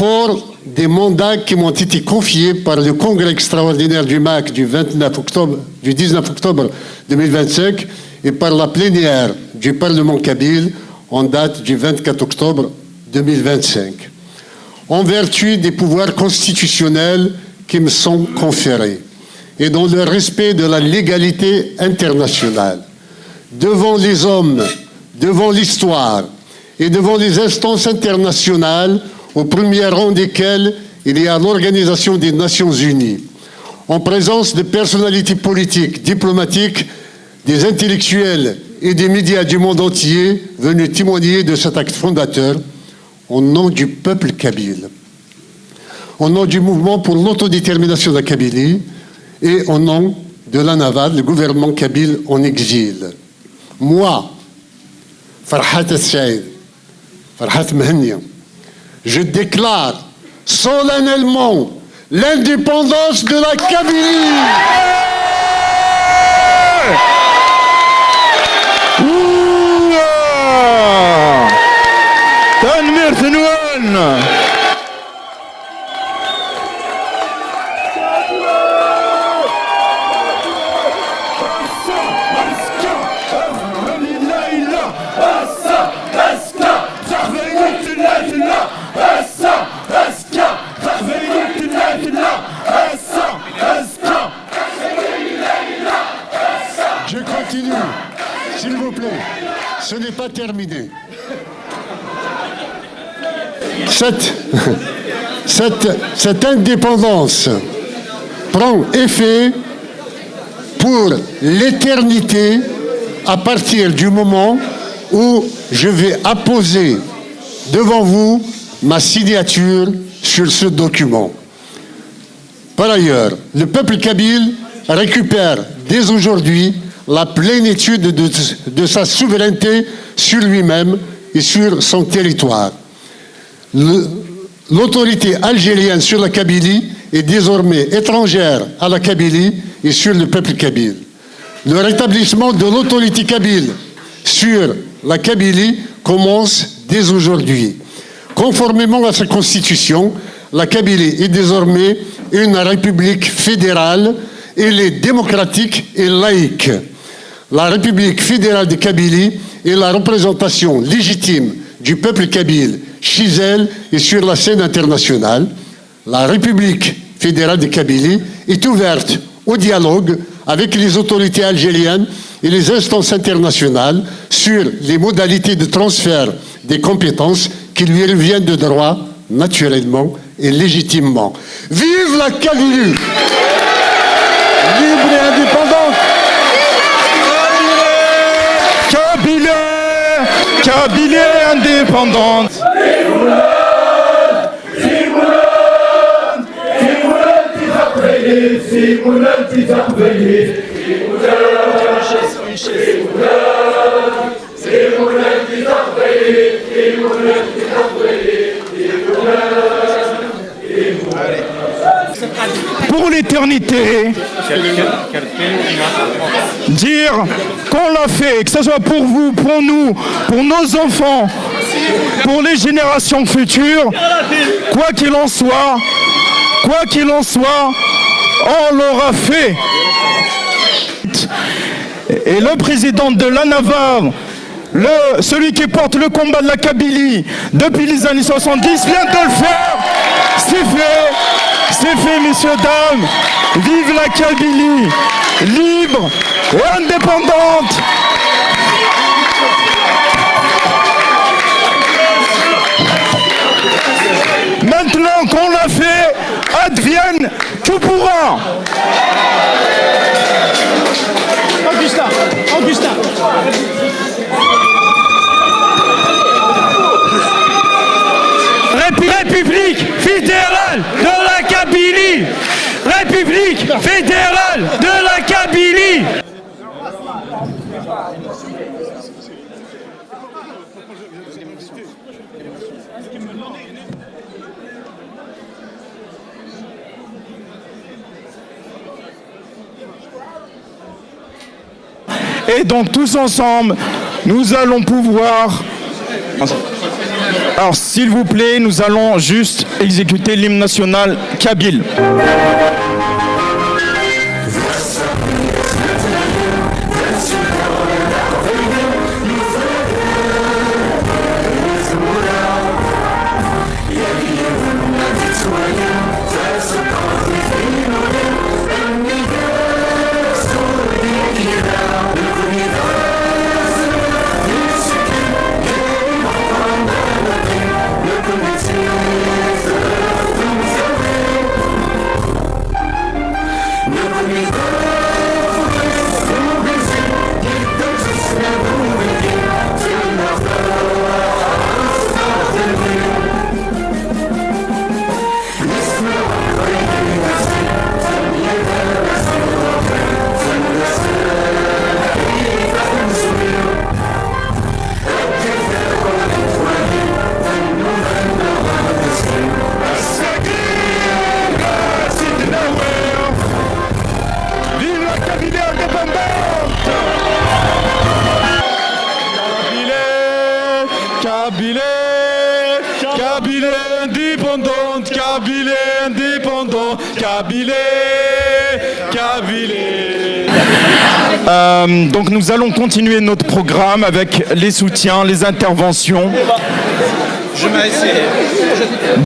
fort des mandats qui m'ont été confiés par le congrès extraordinaire du MAC du 19 octobre 2025 et par la plénière du Parlement kabyle en date du 24 octobre 2025, en vertu des pouvoirs constitutionnels qui me sont conférés et dans le respect de la légalité internationale, devant les hommes, devant l'histoire et devant les instances internationales, au premier rang desquelles il y a l'Organisation des Nations Unies, en présence de personnalités politiques, diplomatiques, des intellectuels et des médias du monde entier venus témoigner de cet acte fondateur, au nom du peuple kabyle, au nom du mouvement pour l'autodétermination de la Kabylie et au nom de l'ANAVAD, le gouvernement kabyle en exil. Moi, Farhat El-Saïd, Farhat Mehnia, je déclare solennellement l'indépendance de la Kabylie. تنمير ثنوان Je continue, s'il vous plaît, ce n'est pas terminé. Cette indépendance prend effet pour l'éternité à partir du moment où je vais apposer devant vous ma signature sur ce document. Par ailleurs, le peuple kabyle récupère dès aujourd'hui la plénitude de sa souveraineté sur lui-même et sur son territoire. L'autorité algérienne sur la Kabylie est désormais étrangère à la Kabylie et sur le peuple kabyle. Le rétablissement de l'autorité kabyle sur la Kabylie commence dès aujourd'hui. Conformément à sa constitution, la Kabylie est désormais une république fédérale. Elle est démocratique et laïque. La République fédérale de Kabylie est la représentation légitime du peuple kabyle chez elle et sur la scène internationale. La République fédérale de Kabylie est ouverte au dialogue avec les autorités algériennes et les instances internationales sur les modalités de transfert des compétences qui lui reviennent de droit, naturellement et légitimement. Vive la Kabylie! Libre et indépendante! Kabylie indépendante. Pour l'éternité, dire qu'on l'a fait, que ce soit pour vous, pour nous, pour nos enfants, pour les générations futures, quoi qu'il en soit, on l'aura fait. Et le président de l'ANAVAR, celui qui porte le combat de la Kabylie depuis les années 70, vient de le faire. C'est fait, messieurs, dames. Vive la Kabylie, libre et indépendante. Maintenant qu'on l'a fait, advienne que pourra. Augustin. République fédérale de la Kabylie. République fédérale de la Kabylie. Et donc tous ensemble, nous allons pouvoir Alors, s'il vous plaît, nous allons juste exécuter l'hymne national kabyle. Kabylie indépendante, Kabylie indépendante, Kabylie, Kabylie. Donc nous allons continuer notre programme avec les soutiens, les interventions. Je m'ai essayé.